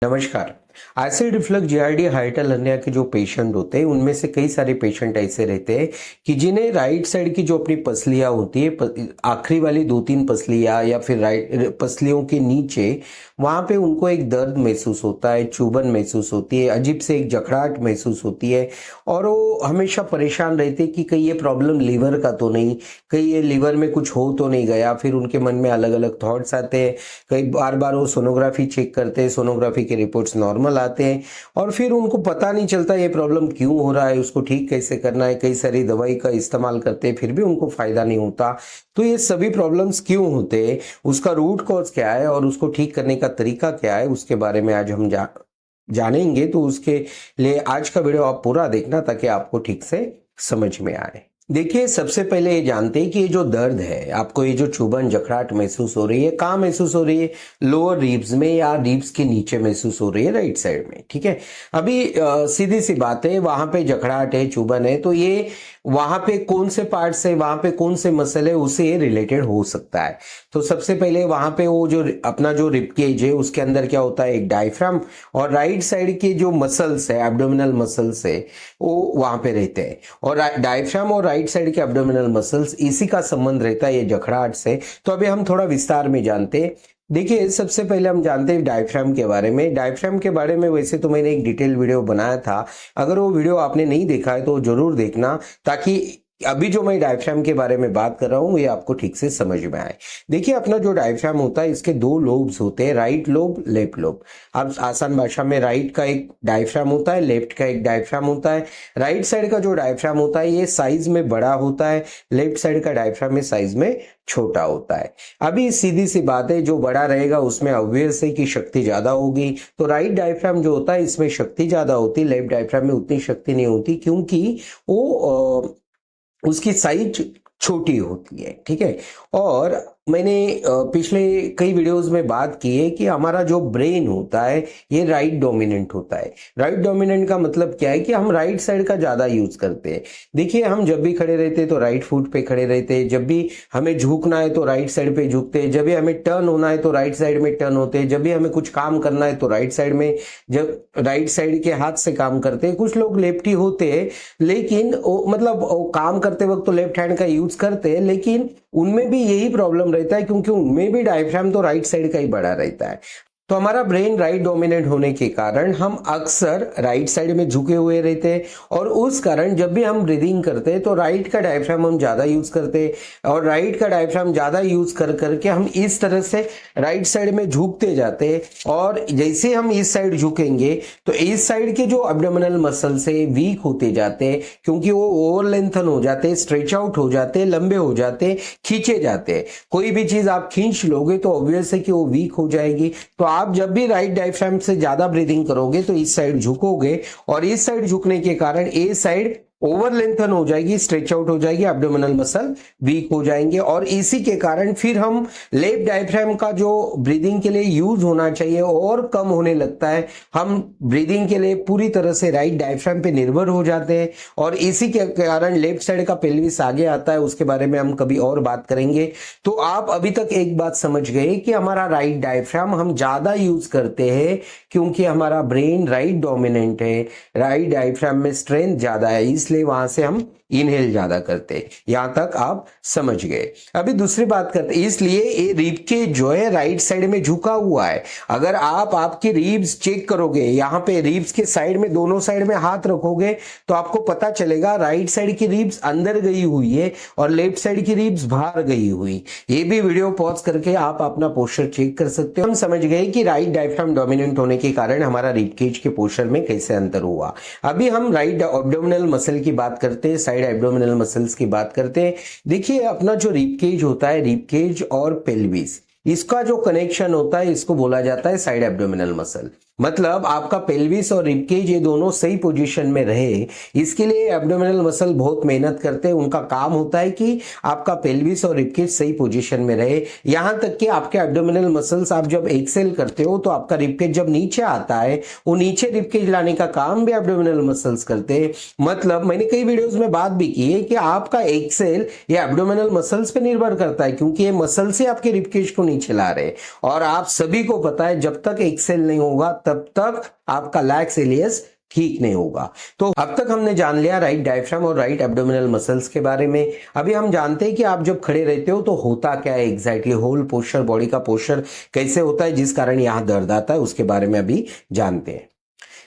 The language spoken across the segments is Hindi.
नमस्कार। एसिड रिफ्लक्स जीआरडी हाइटर हर्निया के जो पेशेंट होते हैं उनमें से कई सारे पेशेंट ऐसे रहते हैं कि जिन्हें राइट साइड की जो अपनी पसलियां होती है, आखिरी वाली 2-3 पसलियां या फिर राइट पसलियों के नीचे वहां पे उनको एक दर्द महसूस होता है, चुभन महसूस होती है, अजीब से एक जकड़ाहट महसूस होती है और वो हमेशा परेशान रहते कि कहीं ये प्रॉब्लम लीवर का तो नहीं, कहीं ये लीवर में कुछ हो तो नहीं गया। फिर उनके मन में अलग अलग थॉट्स आते हैं। कई बार बार वो सोनोग्राफी चेक करते हैं, सोनोग्राफी के रिपोर्ट्स नॉर्मल आते हैं और फिर उनको पता नहीं चलता ये प्रॉब्लम क्यों हो रहा है, उसको ठीक कैसे करना है। कई सारी दवाई का इस्तेमाल करते हैं फिर भी उनको फायदा नहीं होता। तो ये सभी प्रॉब्लम्स क्यों होते हैं, उसका रूट कॉज क्या है और उसको ठीक करने का तरीका क्या है, उसके बारे में आज हम जानेंगे। तो उसके लिए आज का वीडियो आप पूरा देखना ताकि आपको ठीक से समझ में आए। देखिए, सबसे पहले ये जानते हैं कि ये जो दर्द है, आपको ये जो चुभन जकड़ाहट महसूस हो रही है, कहाँ महसूस हो रही है? लोअर रिब्स में या रिब्स के नीचे महसूस हो रही है, राइट साइड में। ठीक है, अभी सीधी सी बात है, वहां पे जकड़ाहट है, चुभन है, तो ये वहां पे कौन से पार्ट से, वहां पे कौन से मसल है, उससे रिलेटेड हो सकता है। तो सबसे पहले वहां पे वो जो अपना जो रिब केज है उसके अंदर क्या होता है, एक डायफ्राम और राइट साइड के जो मसल्स है, एब्डोमिनल मसल्स है, वो वहां पे रहते हैं। और डायफ्राम और राइट साइड के एब्डोमिनल मसल्स, इसी का संबंध रहता है ये जकड़ाहट से। तो अभी हम थोड़ा विस्तार में जानते हैं। देखिए, सबसे पहले हम जानते हैं डायफ्राम के बारे में। डायफ्राम के बारे में वैसे तो मैंने एक डिटेल वीडियो बनाया था, अगर वो वीडियो आपने नहीं देखा है तो जरूर देखना, ताकि अभी जो मैं डायफ्राम के बारे में बात कर रहा हूं ये आपको ठीक से समझ में आए। देखिए, अपना जो डायफ्राम होता है इसके 2 लोब्स होते हैं, राइट लोब, लेफ्ट लोब। अब आसान भाषा में राइट का एक डायफ्राम होता है, लेफ्ट का एक डायफ्राम होता है। राइट साइड का जो डायफ्राम होता है ये साइज में बड़ा होता है, लेफ्ट साइड का डायफ्राम में साइज में छोटा होता है। अभी सीधी सी बात है, जो बड़ा रहेगा उसमें ऑब्वियस है कि शक्ति ज्यादा होगी। तो राइट डायफ्राम जो होता है इसमें शक्ति ज्यादा होती, लेफ्ट डायफ्राम में उतनी शक्ति नहीं होती, क्योंकि वो उसकी साइज छोटी होती है। ठीक है, और मैंने पिछले कई वीडियोस में बात की है कि हमारा जो ब्रेन होता है ये राइट डोमिनेंट होता है। राइट डोमिनेंट का मतलब क्या है कि हम राइट साइड का ज्यादा यूज करते हैं। देखिए, हम जब भी खड़े रहते हैं तो राइट फुट पे खड़े रहते हैं, जब भी हमें झुकना है तो राइट साइड पे झुकते हैं, जब भी हमें टर्न होना है तो राइट साइड में टर्न होते हैं, जब भी हमें कुछ काम करना है तो राइट साइड में, जब राइट साइड के हाथ से काम करते हैं। कुछ लोग लेफ्टी होते हैं लेकिन मतलब काम करते वक्त तो लेफ्ट हैंड का यूज करते हैं, लेकिन उनमें भी यही प्रॉब्लम रहता है क्योंकि उनमें भी डायफ्राम तो राइट साइड का ही बड़ा रहता है। तो हमारा ब्रेन राइट डोमिनेंट होने के कारण हम अक्सर राइट साइड में झुके हुए रहते हैं और उस कारण जब भी हम ब्रीदिंग करते हैं तो राइट का डायफ्राम हम ज्यादा यूज करते हैं और राइट का डायफ्राम ज्यादा यूज कर करके हम इस तरह से राइट साइड में झुकते जाते हैं। और जैसे हम इस साइड झुकेंगे तो इस साइड के जो एब्डोमिनल मसल से वीक होते जाते हैं, क्योंकि वो ओवर लेंथन हो जाते हैं, स्ट्रेच आउट हो जाते हैं, लंबे हो जाते हैं, खींचे जाते हैं। कोई भी चीज आप खींच लोगे तो ऑब्वियस है कि वो वीक हो जाएगी। तो आप जब भी राइट डायफ्राम से ज्यादा ब्रीदिंग करोगे तो इस साइड झुकोगे और इस साइड झुकने के कारण ए साइड ओवर लेंथन हो जाएगी, स्ट्रेच आउट हो जाएगी, एब्डोमिनल मसल वीक हो जाएंगे और इसी के कारण फिर हम लेफ्ट डायफ्राम का जो ब्रीदिंग के लिए यूज होना चाहिए और कम होने लगता है। हम ब्रीदिंग के लिए पूरी तरह से राइट डायफ्राम पे निर्भर हो जाते हैं और इसी के कारण लेफ्ट साइड का पेल्विस आगे आता है, उसके बारे में हम कभी और बात करेंगे। तो आप अभी तक एक बात समझ गए कि हमारा राइट डायफ्राम हम ज्यादा यूज करते हैं क्योंकि हमारा ब्रेन राइट डोमिनेंट है, राइट डायफ्राम में स्ट्रेंथ ज्यादा है, इसलिए वहां से हम इनहेल ज्यादा करते हैं। यहां तक आप समझ गए। अभी दूसरी बात करते हैं, इसलिए ये रिब के जो है राइट साइड में झुका हुआ है। अगर आप आपकी रिब्स चेक करोगे, यहां पे रिब्स के साइड में दोनों साइड में हाथ रखोगे तो आपको पता चलेगा राइट साइड की रिब्स अंदर गई हुई है और लेफ्ट साइड की रिब्स बाहर गई हुई। ये भी वीडियो पॉज करके आप अपना पोस्चर चेक कर सकते हो। हम समझ गए कि राइट डायफ्राम डोमिनेंट होने के कारण हमारा रिब केज के पोस्चर में कैसे अंतर हुआ। अभी हम राइट एब्डोमिनल मसल की बात करते हैं, साइड एब्डोमिनल मसल्स की बात करते हैं। देखिए, अपना जो रिब केज होता है, रिब केज और पेल्विस, इसका जो कनेक्शन होता है इसको बोला जाता है साइड एब्डोमिनल मसल। मतलब आपका पेल्विस और रिब केज ये दोनों सही पोजीशन में रहे, इसके लिए एब्डोमिनल मसल बहुत मेहनत करते हैं। उनका काम होता है कि आपका पेल्विस और रिब केज सही पोजीशन में रहे। यहां तक कि आपके एब्डोमिनल मसल्स आप जब एक्सेल करते हो तो आपका रिब केज जब नीचे आता है, वो नीचे रिब केज लाने का काम भी एब्डोमिनल मसल्स करते हैं। मतलब मैंने कई वीडियोस में बात भी की है कि आपका एक्सेल ये एब्डोमिनल मसल्स पे निर्भर करता है, क्योंकि ये मसल से आपके रिब केज को नीचे ला रहे हैं। और आप सभी को पता है जब तक एक्सेल नहीं होगा तब तक आपका लैक्स इलियस ठीक नहीं होगा। तो अब तक हमने जान लिया राइट डायफ्राम और राइट एब्डोमिनल मसल्स के बारे में। अभी हम जानते हैं कि आप जब खड़े रहते हो तो होता क्या है एग्जैक्टली, होल पोस्चर, बॉडी का पोस्चर कैसे होता है जिस कारण यहां दर्द आता है, उसके बारे में अभी जानते हैं।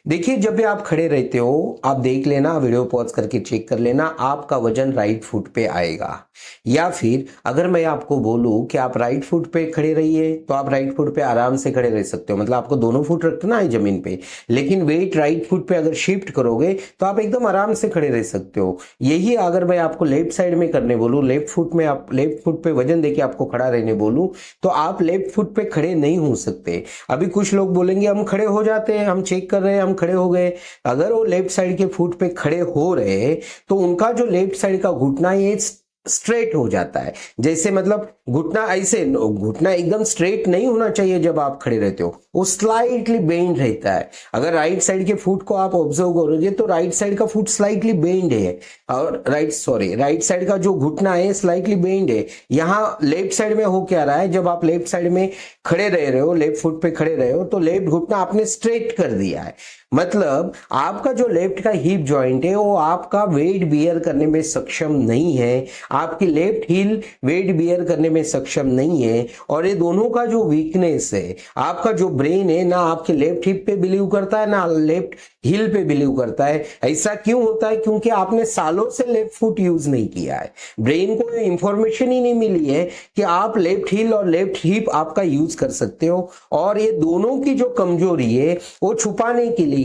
देखिए, जब भी आप खड़े रहते हो, आप देख लेना, वीडियो पॉज करके चेक कर लेना, आपका वजन राइट फुट पे आएगा। या फिर अगर मैं आपको बोलूं कि आप राइट फुट पे खड़े रहिए तो आप राइट फुट पे आराम से खड़े रह सकते हो, मतलब आपको दोनों फुट रखना है जमीन पे, लेकिन वेट राइट फुट पे अगर शिफ्ट करोगे तो आप एकदम आराम से खड़े रह सकते हो। यही अगर मैं आपको लेफ्ट साइड में करने बोलूं, लेफ्ट फुट पे वजन देके आपको खड़ा रहने बोलूं, तो आप लेफ्ट फुट पे खड़े नहीं हो सकते। अभी कुछ लोग बोलेंगे हम खड़े हो जाते हैं, हम चेक कर रहे हैं, हम खड़े हो गए। अगर वो लेफ्ट साइड के फुट पे खड़े हो रहे तो उनका जो लेफ्ट साइड का घुटना ये स्ट्रेट हो जाता है। जैसे मतलब घुटना ऐसे, घुटना एकदम स्ट्रेट नहीं होना चाहिए जब आप खड़े रहते हो, वो स्लाइटली बेंड रहता है। अगर राइट साइड के फुट को आप ऑब्जर्व करोगे तो राइट साइड का फुट स्लाइटली बेंड है, और राइट साइड का जो घुटना है स्लाइटली बेंड है। यहाँ लेफ्ट साइड में हो क्या रहा है, जब आप लेफ्ट साइड में खड़े रह रहे हो, लेफ्ट फुट पे खड़े रहे हो, तो लेफ्ट घुटना आपने स्ट्रेट कर दिया है। मतलब आपका जो लेफ्ट का हिप जॉइंट है वो आपका वेट बियर करने में सक्षम नहीं है, आपकी लेफ्ट हील वेट बियर करने में सक्षम नहीं है। और ये दोनों का जो वीकनेस है, आपका जो ब्रेन है ना आपके लेफ्ट हिप पे बिलीव करता है ना लेफ्ट हील पे बिलीव करता है। ऐसा क्यों होता है? क्योंकि आपने सालों से लेफ्ट फुट यूज नहीं किया है, ब्रेन को इंफॉर्मेशन ही नहीं मिली है कि आप लेफ्ट हील और लेफ्ट हिप आपका यूज कर सकते हो। और ये दोनों की जो कमजोरी है वो छुपाने के लिए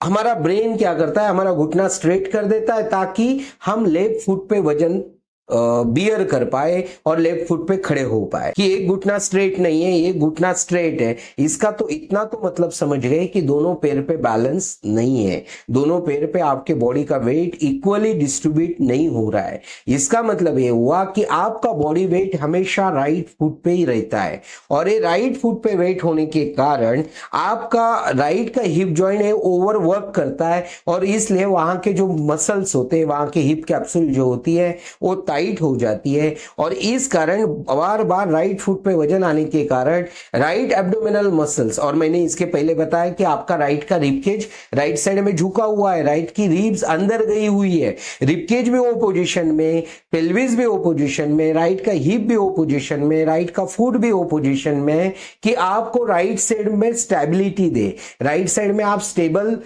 हमारा ब्रेन क्या करता है, हमारा घुटना स्ट्रेट कर देता है ताकि हम लेफ्ट फुट पे वजन बियर कर पाए और लेफ्ट फुट पे खड़े हो पाए। कि एक घुटना स्ट्रेट नहीं है, एक घुटना स्ट्रेट है, इसका तो इतना तो मतलब समझ गए कि दोनों पैर पे बैलेंस नहीं है, दोनों पैर पे आपके बॉडी का वेट इक्वली डिस्ट्रीब्यूट नहीं हो रहा है। इसका मतलब ये हुआ कि आपका बॉडी वेट हमेशा राइट फुट पे ही रहता है, और ये राइट फुट पे वेट होने के कारण आपका राइट का हिप जॉइंट है ओवर वर्क करता है, और इसलिए वहां के जो मसल्स होते हैं, वहां के हिप कैप्सूल जो होती है वो टाइट हो जाती है, और इस कारण बार बार राइट फुट पे वजन आने के कारण राइट एब्डोमिनल मसल्स, और मैंने इसके पहले बताया कि आपका राइट का रिबकेज राइट साइड में झुका हुआ है, राइट की रिब्स अंदर गई हुई है, रिबकेज भी वो पोजीशन में, पेल्विस भी वो पोजीशन में, राइट का हिप भी वो पोजीशन में, राइट का फुट भी वो पोजीशन में, कि आपको राइट साइड में स्टेबिलिटी दे, राइट साइड में आप स्टेबल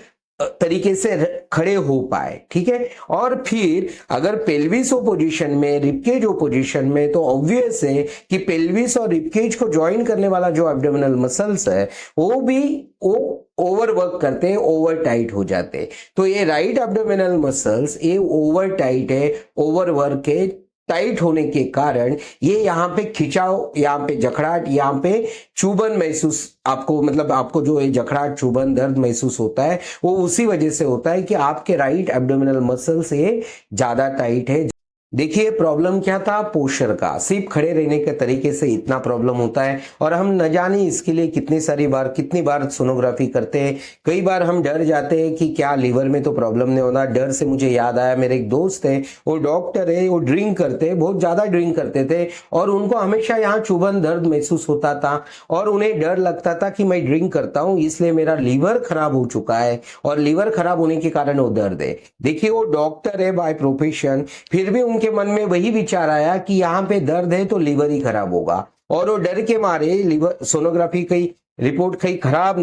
तरीके से खड़े हो पाए। ठीक है, और फिर अगर पेल्विस हो पोजीशन में, रिबकेज हो पोजीशन में, तो ऑब्वियस है कि पेल्विस और रिबकेज को ज्वाइन करने वाला जो एब्डोमिनल मसल्स है वो भी ओवर वर्क करते हैं, ओवर टाइट हो जाते हैं। तो ये राइट एब्डोमिनल मसल्स ये ओवर टाइट है, ओवर वर्क है, टाइट होने के कारण ये यहाँ पे खिंचाव, यहाँ पे जखड़ाहट, यहाँ पे चुभन महसूस आपको, मतलब आपको जो ये जखड़ाहट, चुभन, दर्द महसूस होता है वो उसी वजह से होता है कि आपके राइट एब्डोमिनल मसल्स ये ज्यादा टाइट है। देखिए प्रॉब्लम क्या था, पोस्चर का, सिर्फ खड़े रहने के तरीके से इतना प्रॉब्लम होता है, और हम न जाने इसके लिए कितनी बार सोनोग्राफी करते हैं। कई बार हम डर जाते हैं कि क्या लीवर में तो प्रॉब्लम नहीं होना। डर से मुझे याद आया, मेरे एक दोस्त है, वो डॉक्टर है, वो ड्रिंक करते, बहुत ज्यादा ड्रिंक करते थे, और उनको हमेशा यहाँ चुभन, दर्द महसूस होता था, और उन्हें डर लगता था कि मैं ड्रिंक करता हूँ इसलिए मेरा लीवर खराब हो चुका है, और लीवर खराब होने के कारण वो दर्द है। देखिए वो डॉक्टर है बाय प्रोफेशन, फिर भी उनके मन में वही विचार आया कि यहाँ पे दर्द है तो लीवर ही खराब होगा, और वो डर के मारे लीवर सोनोग्राफी की रिपोर्ट कहीं खराब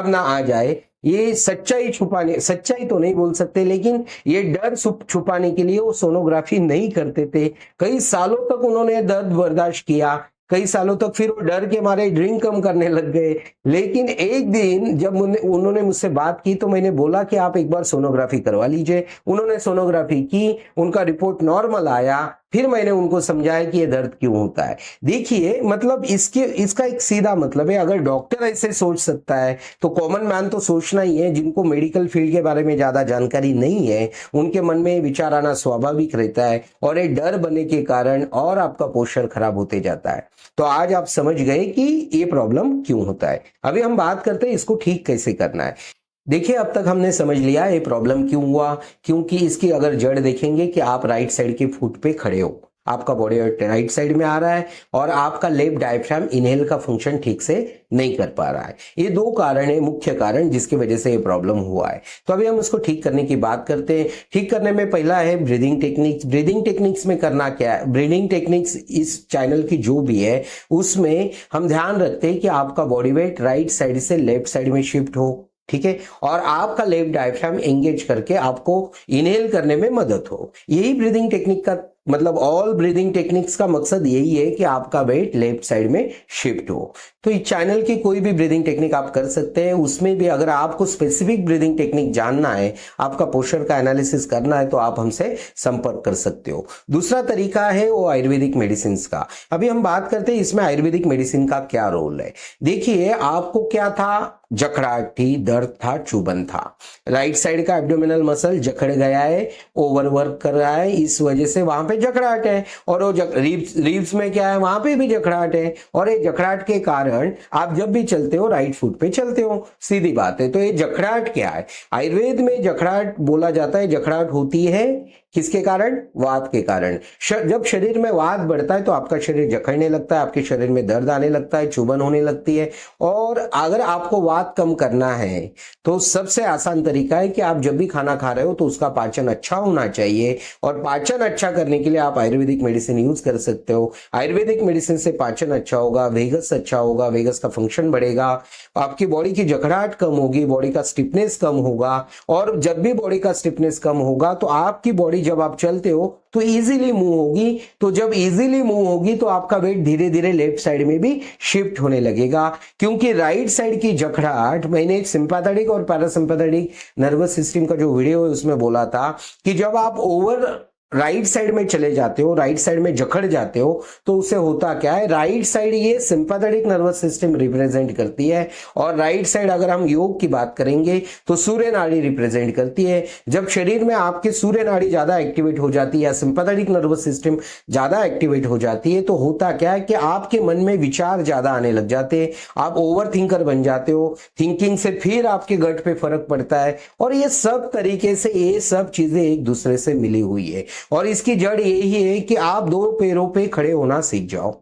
ना आ जाए, ये सच्चाई तो नहीं बोल सकते, लेकिन ये डर छुपाने के लिए वो सोनोग्राफी नहीं करते थे। कई सालों तक उन्होंने दर्द बर्दाश्त किया, कई सालों तक, फिर वो डर के मारे ड्रिंक कम करने लग गए। लेकिन एक दिन जब उन्होंने मुझसे बात की तो मैंने बोला कि आप एक बार सोनोग्राफी करवा लीजिए। उन्होंने सोनोग्राफी की, उनका रिपोर्ट नॉर्मल आया, फिर मैंने उनको समझाया कि ये दर्द क्यों होता है। देखिए मतलब इसका एक सीधा मतलब है, अगर डॉक्टर ऐसे सोच सकता है तो कॉमन मैन तो सोचना ही है। जिनको मेडिकल फील्ड के बारे में ज्यादा जानकारी नहीं है उनके मन में विचार आना स्वाभाविक रहता है, और ये डर बनने के कारण और आपका पोस्चर खराब होते जाता है। तो आज आप समझ गए कि ये प्रॉब्लम क्यों होता है। अभी हम बात करते हैं इसको ठीक कैसे करना है। देखिए अब तक हमने समझ लिया ये प्रॉब्लम क्यों हुआ, क्योंकि इसकी अगर जड़ देखेंगे कि आप राइट साइड के फुट पे खड़े हो, आपका बॉडी वेट राइट साइड में आ रहा है और आपका लेफ्ट डायफ्राम इनहेल का फंक्शन ठीक से नहीं कर पा रहा है। ये दो कारण है, मुख्य कारण जिसकी वजह से ये प्रॉब्लम हुआ है। तो अभी हम उसको ठीक करने की बात करते हैं। ठीक करने में पहला है ब्रीदिंग टेक्निक्स। ब्रीदिंग टेक्निक्स में करना क्या है, ब्रीदिंग टेक्निक्स इस चैनल की जो भी है उसमें हम ध्यान रखते हैं कि आपका बॉडी वेट राइट साइड से लेफ्ट साइड में शिफ्ट हो, ठीक है, और आपका लेफ्ट डायफ्राम एंगेज करके आपको इनहेल करने में मदद हो। यही ब्रीदिंग टेक्निक का मतलब ऑल ब्रीदिंग टेक्निक्स का मकसद यही है कि आपका वेट लेफ्ट साइड में शिफ्ट हो। तो इस चैनल की कोई भी ब्रीदिंग टेक्निक आप कर सकते हैं। उसमें भी अगर आपको स्पेसिफिक ब्रीदिंग टेक्निक जानना है, आपका पोस्चर का एनालिसिस करना है, तो आप हमसे संपर्क कर सकते हो। दूसरा तरीका है वो आयुर्वेदिक मेडिसिन का। अभी हम बात करते हैं इसमें आयुर्वेदिक मेडिसिन का क्या रोल है। देखिए, आपको क्या था, जकड़ाहट थी, दर्द था, चुभन था, राइट साइड का एब्डोमिनल मसल जकड़ गया है, ओवरवर्क कर रहा है, इस वजह से वहां पे जकड़ाहट है। और वो रिब्स में क्या है, वहां पे भी जकड़ाहट है। और ये जकड़ाहट के कारण आप जब भी चलते हो राइट फुट पे चलते हो, सीधी बात है। तो ये जकड़ाहट क्या है, आयुर्वेद में जकड़ाहट बोला जाता है। जकड़ाहट होती है किसके कारण, वात के कारण। जब शरीर में वात बढ़ता है तो आपका शरीर जकड़ने लगता है, आपके शरीर में दर्द आने लगता है, चुभन होने लगती है। और अगर आपको वात कम करना है तो सबसे आसान तरीका है कि आप जब भी खाना खा रहे हो तो उसका पाचन अच्छा होना चाहिए। और पाचन अच्छा करने के लिए आप आयुर्वेदिक मेडिसिन यूज कर सकते हो। आयुर्वेदिक मेडिसिन से पाचन अच्छा होगा, वेगस अच्छा होगा, वेगस का फंक्शन बढ़ेगा, आपकी बॉडी की जकड़ाहट कम होगी, बॉडी का स्टिफनेस कम होगा। और जब भी बॉडी का स्टिफनेस कम होगा तो आपकी बॉडी जब आप चलते हो तो इजीली मूव होगी। तो जब इजीली मूव होगी तो आपका वेट धीरे धीरे लेफ्ट साइड में भी शिफ्ट होने लगेगा। क्योंकि राइट साइड की जकड़ाहट, मैंने एक सिंपैथेटिक और पैरासिम्पैथेटिक नर्वस सिस्टम का जो वीडियो है उसमें बोला था कि जब आप ओवर राइट साइड में चले जाते हो, राइट साइड में जकड़ जाते हो, तो उससे होता क्या है, राइट साइड ये सिंपैथेटिक नर्वस सिस्टम रिप्रेजेंट करती है। और राइट साइड अगर हम योग की बात करेंगे तो सूर्य नाड़ी रिप्रेजेंट करती है। जब शरीर में आपके सूर्य नाड़ी ज्यादा एक्टिवेट हो जाती है या सिंपैथेटिक नर्वस सिस्टम ज्यादा एक्टिवेट हो जाती है तो होता क्या है कि आपके मन में विचार ज्यादा आने लग जाते हैं, आप ओवर थिंकर बन जाते हो। थिंकिंग से फिर आपके गट पे फर्क पड़ता है। और ये सब तरीके से ये सब चीजें एक दूसरे से मिली हुई है। और इसकी जड़ यही है कि आप दो पैरों पे खड़े होना सीख जाओ।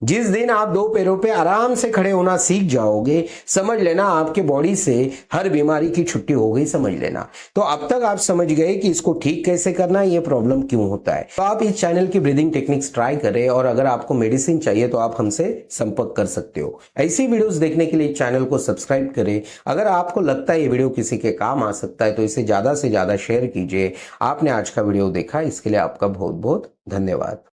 जिस दिन आप दो पैरों पे आराम से खड़े होना सीख जाओगे, समझ लेना आपके बॉडी से हर बीमारी की छुट्टी हो गई, समझ लेना। तो अब तक आप समझ गए कि इसको ठीक कैसे करना है, ये प्रॉब्लम क्यों होता है। तो आप इस चैनल की ब्रीदिंग टेक्निक्स ट्राई करें और अगर आपको मेडिसिन चाहिए तो आप हमसे संपर्क कर सकते हो। ऐसी वीडियोस देखने के लिए चैनल को सब्सक्राइब करें। अगर आपको लगता है ये वीडियो किसी के काम आ सकता है तो इसे ज्यादा से ज्यादा शेयर कीजिए। आपने आज का वीडियो देखा, इसके लिए आपका बहुत बहुत धन्यवाद।